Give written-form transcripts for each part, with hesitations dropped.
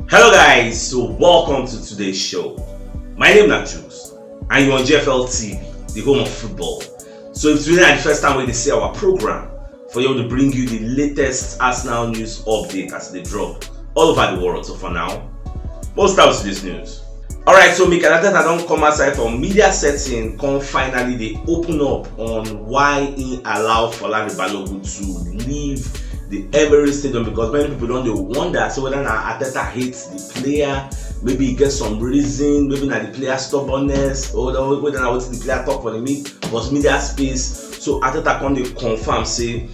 Hello guys, so welcome to today's show. My name is CHUKS and you're on GFL TV, the home of football. So if today is the first time we see our program, for you to bring you the latest Arsenal news update as they drop all over the world. So for now, we'll start with this news. Alright, so Mikel Arteta don't come outside from media setting, come finally they open up on why he allowed Folarin Balogun to leave the Emirates Stadium, because many people don't wonder so whether Arteta hates the player, maybe he gets some reason, maybe not the player stubbornness, or whether the player talk for the media space. So Arteta can confirm say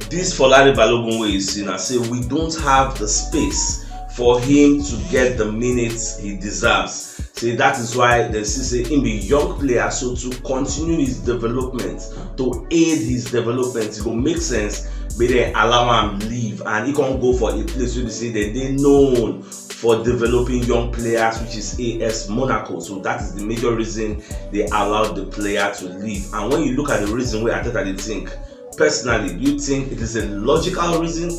this Folarin Balogun way is say we don't have the space for him to get the minutes he deserves. Say that is why they say him be young player, so to continue his development, to aid his development, it will make sense. But they allow him leave and he can't go for a place where they say that they're known for developing young players, which is AS Monaco. So that is the major reason they allowed the player to leave. And when you look at the reason where Arteta they think, personally, do you think it is a logical reason?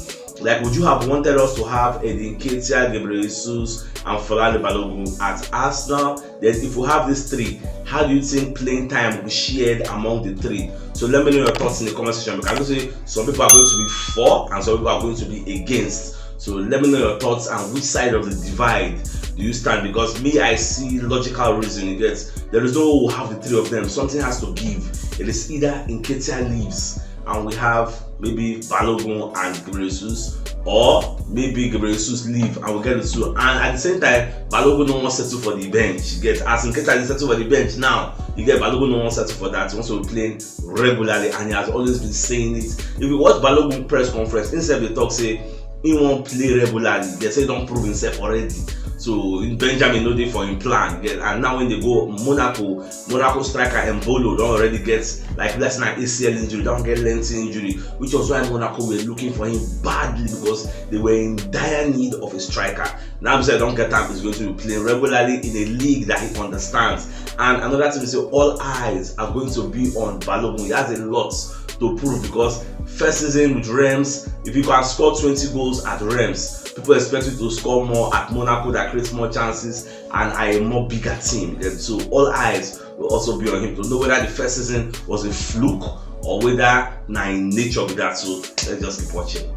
Like, would you have wanted us to have Edin Ketia, Gabriel Jesus, and Folarin Balogun at Arsenal? Then if we have these three, how do you think playing time will be shared among the three? So let me know your thoughts in the comment section, because I know say some people are going to be for and some people are going to be against. So let me know your thoughts and which side of the divide do you stand, because me, I see logical reason. You get, there is no way we'll have the three of them. Something has to give. It is either Nketiah leaves and we have maybe Balogun and Gabriel Jesus, or maybe Gabriel Jesus leave and we get the two. And at the same time, Balogun no one settle for the bench. You get, as Nketiah is settle for the bench now, you get Balogun no one settle for that. He wants to be playing regularly and he has always been saying it. If you watch Balogun press conference, instead they talk say he won't play regularly. They say he don't prove himself already. So Benjamin no dey for him plan. And now when they go Monaco striker Mbolo don't already get like less than ACL injury, don't get lengthy injury, which was why Monaco were looking for him badly, because they were in dire need of a striker. Now because don't get time, he's going to be playing regularly in a league that he understands. And another thing is say all eyes are going to be on Balogun. He has a lot to prove, because first season with Reims, if you can score 20 goals at Reims, people expect you to score more at Monaco that creates more chances and are a more bigger team. And so all eyes will also be on him to know whether the first season was a fluke or whether in nature with that. So let's just keep watching.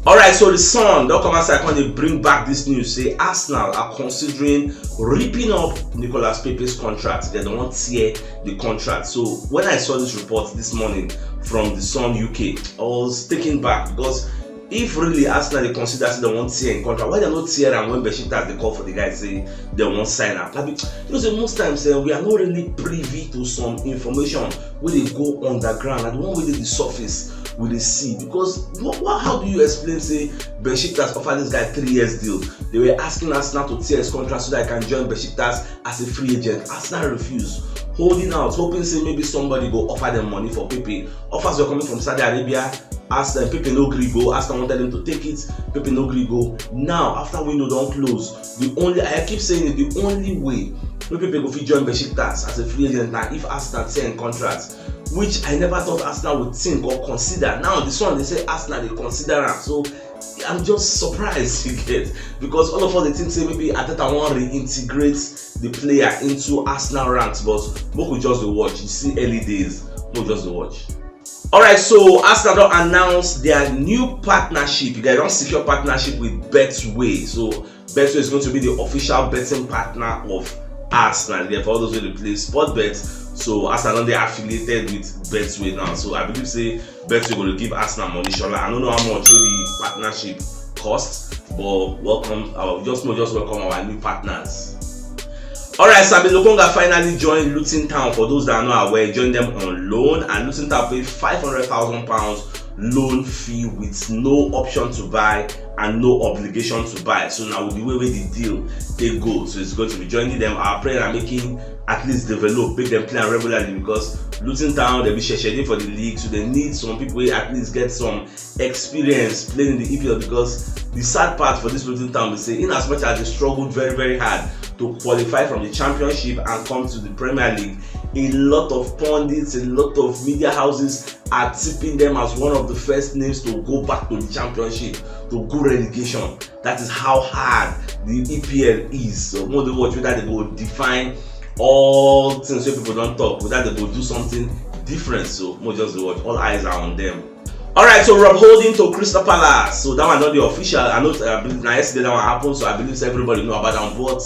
Alright, so the Sun, they'll come outside when they bring back this news, say Arsenal are considering ripping up Nicolas Pepe's contract. They don't want to tear the contract. So when I saw this report this morning from the Sun UK, I was taken back, because if really Arsenal they consider they want tear in contract, why they not tear? And when Besiktas they call for the guy say they won't sign up, like, you know, so most times we are not really privy to some information where they go underground and the one where they the surface we they see. Because how do you explain say Besiktas offer this guy 3 years deal? They were asking Arsenal to tear his contract so that I can join Besiktas as a free agent. Arsenal refused, holding out, hoping say maybe somebody go offer them money for Pepe. Offers were coming from Saudi Arabia. Arsenal, Pepe no gree go. Arsenal wanted them to take it. Pepe no gree go. Now after window don't close, I keep saying it, the only way Pepe go fit join Besiktas as a free agent now if Arsenal sign contracts, which I never thought Arsenal would think or consider. Now this one they say Arsenal they consider it. So I'm just surprised, you get, because all of us they think say maybe Arteta want to reintegrate the player into Arsenal ranks, but we could just watch. You see early days, we just watch. Alright, so Arsenal don't announce their new partnership. You guys don't secure partnership with Betway. So Betway is going to be the official betting partner of Arsenal. Yeah, for all those who play sport bet. So Arsenal they affiliated with Betway now. So I believe say Betway will give Arsenal money. I don't know how much the partnership costs, but welcome. Just welcome our new partners. Alright, Sabi Lokonga finally joined Luton Town. For those that are not aware, joined them on loan, and Luton Town paid £500,000 loan fee with no option to buy and no obligation to buy. So now with the way the deal they go, so it's going to be joining them. Our prayer are making at least develop, make them play regularly, because Luton Town they'll be scheduled for the league, so they need some people who at least get some experience playing in the EPL. Because the sad part for this Luton Town, they say in as much as they struggled very hard to qualify from the championship and come to the Premier League. A lot of pundits, a lot of media houses are tipping them as one of the first names to go back to the championship, to go relegation. That is how hard the EPL is. So more than watch whether they will define all things where people don't talk, whether they will do something different. So more just watch, all eyes are on them. Alright, so Rob Holding to Crystal Palace. So that one not the official. I know now yesterday that one happened, so I believe everybody know about that. But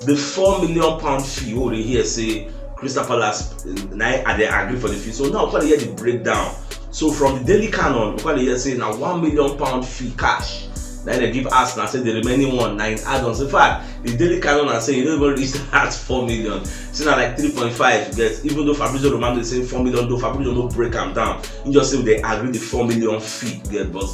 the £4 million fee, oh, they hear say Crystal Palace and they agree for the fee. So now we can hear the breakdown. So from the Daily Canon, we can hear say now £1 million fee cash. Then they give us and say the remaining one 9 add-ons. In fact, the Daily Canon are saying you don't even reach that 4 million. It's not like 3.5. Get even though Fabrizio Romano is saying 4 million, though Fabrizio no break them down. You just say they agree the 4 million fee. Get but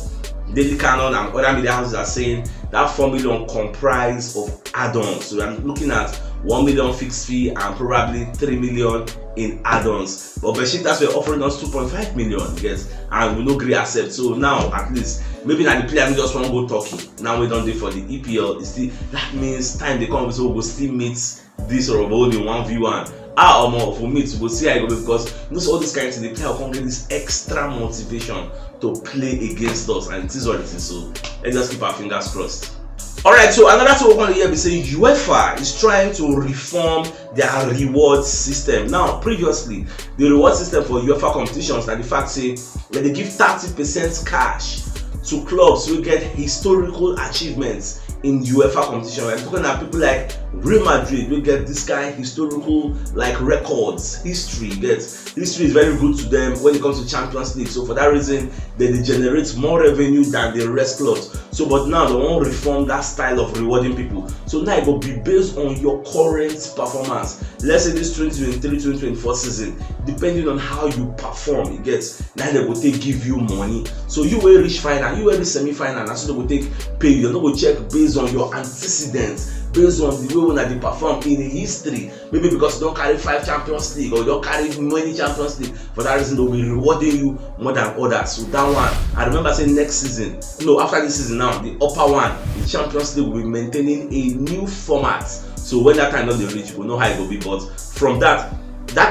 Daily Canon and other media houses are saying that 4 million comprise of add-ons. So I'm looking at 1 million fixed fee and probably 3 million in add-ons. But Besiktas were offering us 2.5 million, yes, and we no agree accept. So now at least maybe now the player we just want to go talking. Now we don't do for the EPL. It's still that means time they come, so we'll still meet this or only 1v1. Or more for me to go see how it go, because you know so all this kind of thing, the player will get this extra motivation to play against us, and it is what it is. So let's just keep our fingers crossed. Alright, so another thing we're going to hear be saying UEFA is trying to reform their reward system. Now, previously, the reward system for UEFA competitions, and the fact say when they give 30% cash to clubs who get historical achievements in UEFA competition. We're talking about people like Real Madrid, we get this kind of historical like records, history. History is very good to them when it comes to Champions League. So for that reason, they generate more revenue than the rest clubs. So but now they want to reform that style of rewarding people. So now it will be based on your current performance. Let's say this 2023-2024 season, depending on how you perform, it gets now they will give you money. So you will reach final, you will reach semi-final, and so they will pay you. You're not going to check based on your antecedents, based on the way that they perform in the history. Maybe because you don't carry 5 Champions League or you don't carry many Champions League. For that reason, they'll be rewarding you more than others. So that one, I remember saying next season, after this season now, the upper one, the Champions League will be maintaining a new format. So when that time doesn't reach, we'll know how it will be. But from that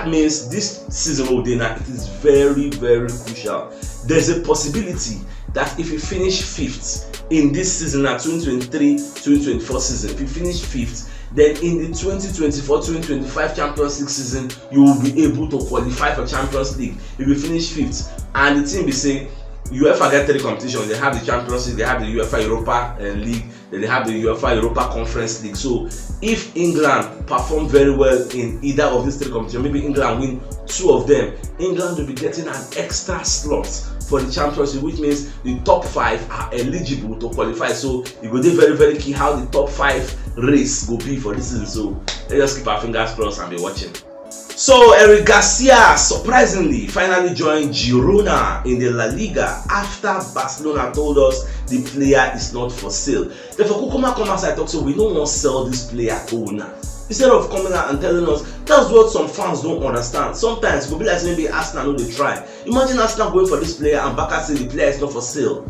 means this season of Dana, it is very, very crucial. There's a possibility that if you finish 5th in this season, at 2023-2024 season, if you finish 5th, then in the 2024-2025 Champions League season, you will be able to qualify for Champions League if you finish 5th. And the team be saying, UEFA get 3 competitions. They have the Champions League, they have the UEFA Europa League, then they have the UEFA Europa Conference League. So if England perform very well in either of these 3 competitions, maybe England win 2 of them, England will be getting an extra slot for the Champions League, which means the top 5 are eligible to qualify. So it will be very, very key how the top 5 race will be for this season. So let's just keep our fingers crossed and be watching. So Eric Garcia surprisingly finally joined Girona in the La Liga after Barcelona told us the player is not for sale. Therefore, Kukuma come outside talk, so we don't want to sell this player owner. Instead of coming out and telling us, that's what some fans don't understand. Sometimes it will be like maybe Arsenal know they try. Imagine Arsenal going for this player and Barca say the player is not for sale.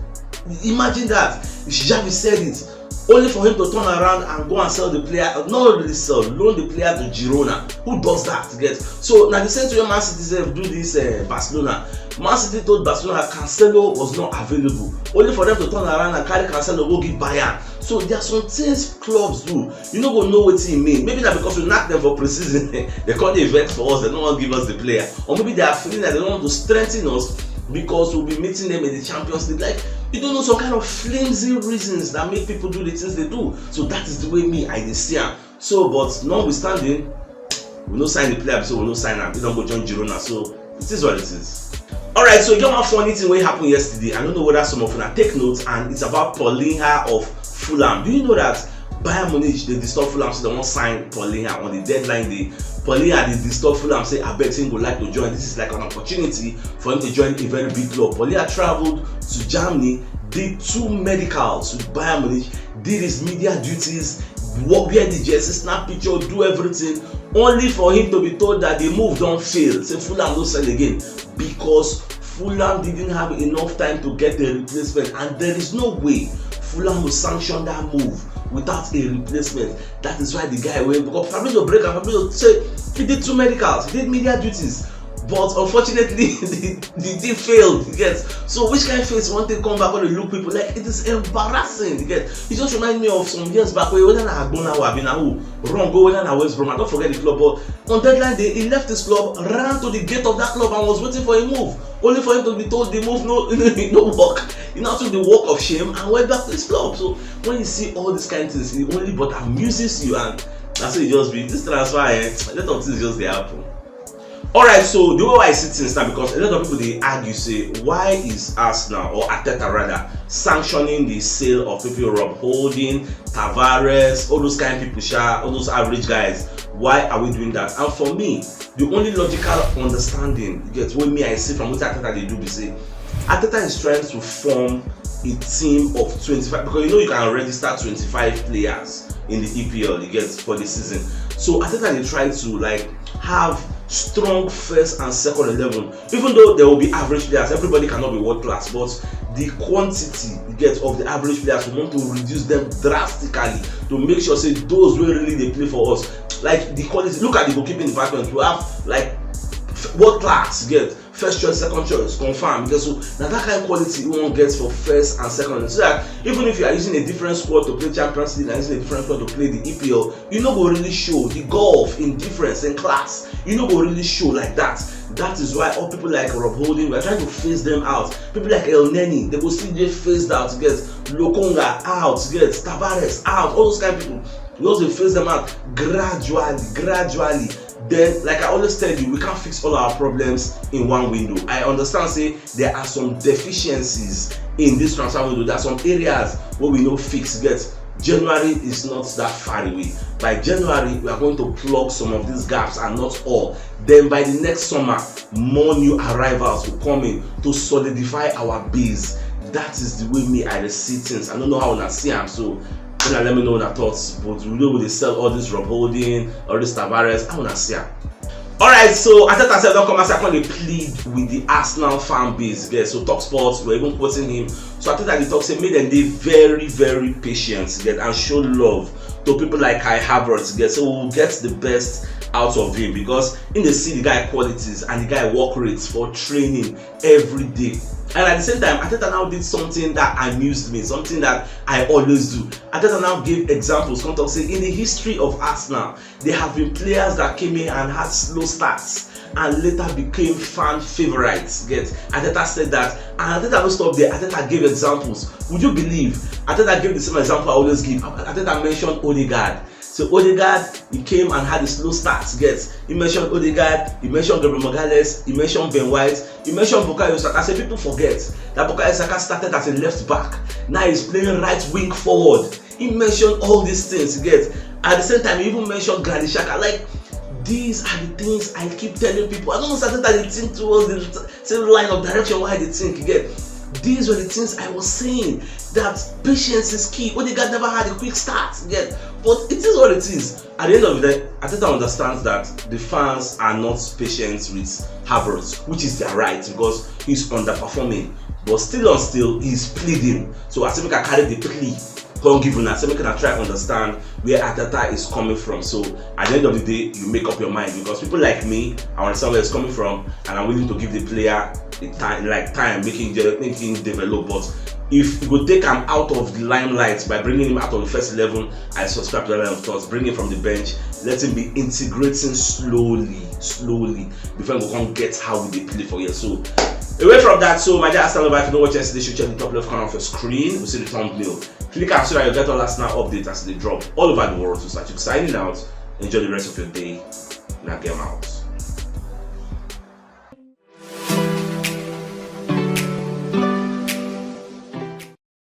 Imagine that. If Xavi said it, only for him to turn around and go and sell the player, not really sell, loan the player to Girona. Who does that? So now the same to your Man City do this Barcelona. Man City told Barcelona Cancelo was not available, only for them to turn around and carry Cancelo go give Bayern. So there are some things clubs do. You no go know what it mean. Maybe that because we knock them for pre-season, they call the event for us, they don't want to give us the player, or maybe they are feeling that they don't want to strengthen us because we'll be meeting them in the Champions League. Like, you don't know, some kind of flimsy reasons that make people do the things they do. So that is the way I see them. So, but notwithstanding, we no sign the player, so we no sign him. We don't go join Girona. So it is what it is. Alright, so you got one funny thing what happened yesterday. I don't know whether some of you take notes, and it's about Paulinho of Fulham. Do you know that Bayern Munich, they disturb Fulham, so they won't sign Paulinho on the deadline day? Paulinho, they disturb Fulham, say I bet him would like to join. This is like an opportunity for him to join a very big club. Paulinho traveled to Germany, did 2 medicals with Bayern Munich, did his media duties, wear the jersey, snap picture, do everything, only for him to be told that the move don't fail. Say Fulham don't sell again because Fulham didn't have enough time to get a replacement, and there is no way Fulham will sanction that move without a replacement. That is why the guy went, because Fabrizio break and Fabrizio say he did 2 medicals, he did media duties. But unfortunately, the team failed. You get, so which kind of face one thing come back when they look people like it is embarrassing. You get, it just reminds me of some years back where whether na Agbona or Abinahu wrong go whether na West Brom. I don't forget the club, but on deadline day he left his club, ran to the gate of that club and was waiting for a move, only for him to be told the move no work. He now took the walk of shame and went back to his club. So when you see all these kind of things, it only but amuses you, and that's what it just be. This transfer, a lot of things just they happen. Alright, so the way I see things now, because a lot of people they argue, say, why is Arsenal, or Arteta rather, sanctioning the sale of people Rob Holding, Tavares, all those kind of people, all those average guys? Why are we doing that? And for me, the only logical understanding, you get what me I see from what Arteta they do, they say, Arteta is trying to form a team of 25, because you know you can register 25 players in the EPL, you get, for the season. So Arteta they try to like have strong first and second 11, even though there will be average players. Everybody cannot be world class, but the quantity you get of the average players, we want to reduce them drastically to make sure say those who really they play for us, like the quality. Look at the goalkeeping department. We have like world class, you get first choice, second choice, confirm. Because so now that kind of quality we won't get for first and second. So that even if you are using a different squad to play Champions League and using a different squad to play the EPL, you know go really show the golf in difference in class. You know go really show like that. That is why all people like Rob Holding, we are trying to phase them out. People like El Neni, they will still get phased out to get Lokonga out, to get Tavares out, all those kind of people. We also phase them out gradually. Then, like I always tell you, we can't fix all our problems in one window. I understand, say there are some deficiencies in this transfer window. There are some areas where we know fix. Get January is not that far away. By January, we are going to plug some of these gaps, and not all. Then by the next summer, more new arrivals will come in to solidify our base. That is the way me I see things. I don't know how I see them, so let me know your thoughts. But we know they sell all this Rob Holding, all this Tavares. I wanna see them. Alright, so Arteta said don't come as I can plead with the Arsenal fan base. Yeah, so Talk Sports, we're even quoting him. So Arteta the talk say made them they very patient, get, and show love to people like Kai Havertz, get, so we'll get the best out of him, because in the see the guy qualities and the guy work rates for training every day. And at the same time, Arteta now did something that amused me, something that I always do. Arteta now gave examples. Come talk say in the history of Arsenal, there have been players that came in and had slow starts and later became fan favorites. Get, Arteta said that, and Arteta don't stop there. Arteta gave examples. Would you believe? Arteta gave the same example I always give. Arteta mentioned Odegaard. So Odegaard, he came and had a slow start. Get, he mentioned Odegaard, he mentioned Gabriel Magalhaes, he mentioned Ben White, he mentioned Bukayo Saka. I say people forget that Bukayo Saka started as a left back. Now he's playing right wing forward. He mentioned all these things. Get, at the same time, he even mentioned Granit Xhaka. Like, these are the things I keep telling people. I don't know that they think towards the same line of direction why they think. You get, these were the things I was saying, that patience is key. Odegaard never had a quick start. Get, but it is what it is. At the end of the day, Arteta understands that the fans are not patient with Havertz, which is their right, because he's underperforming. But still, he's pleading. So as if we can carry the plea, can't give us, so we can try to understand where Arteta is coming from. So at the end of the day, you make up your mind, because people like me, I understand where it's coming from, and I'm willing to give the player the time, making develop. But if you could take him out of the limelight by bringing him out of the first 11, I subscribe to that line of thoughts. Bring him from the bench, let him be integrating slowly before we can get how they play for you. So away from that, so my dear Arsenal, if you know what yesterday, you should check the top left corner of your screen. We see the thumbnail. Click on so that you get all Arsenal updates as they drop all over the world. So start signing out. Enjoy the rest of your day. Now get out.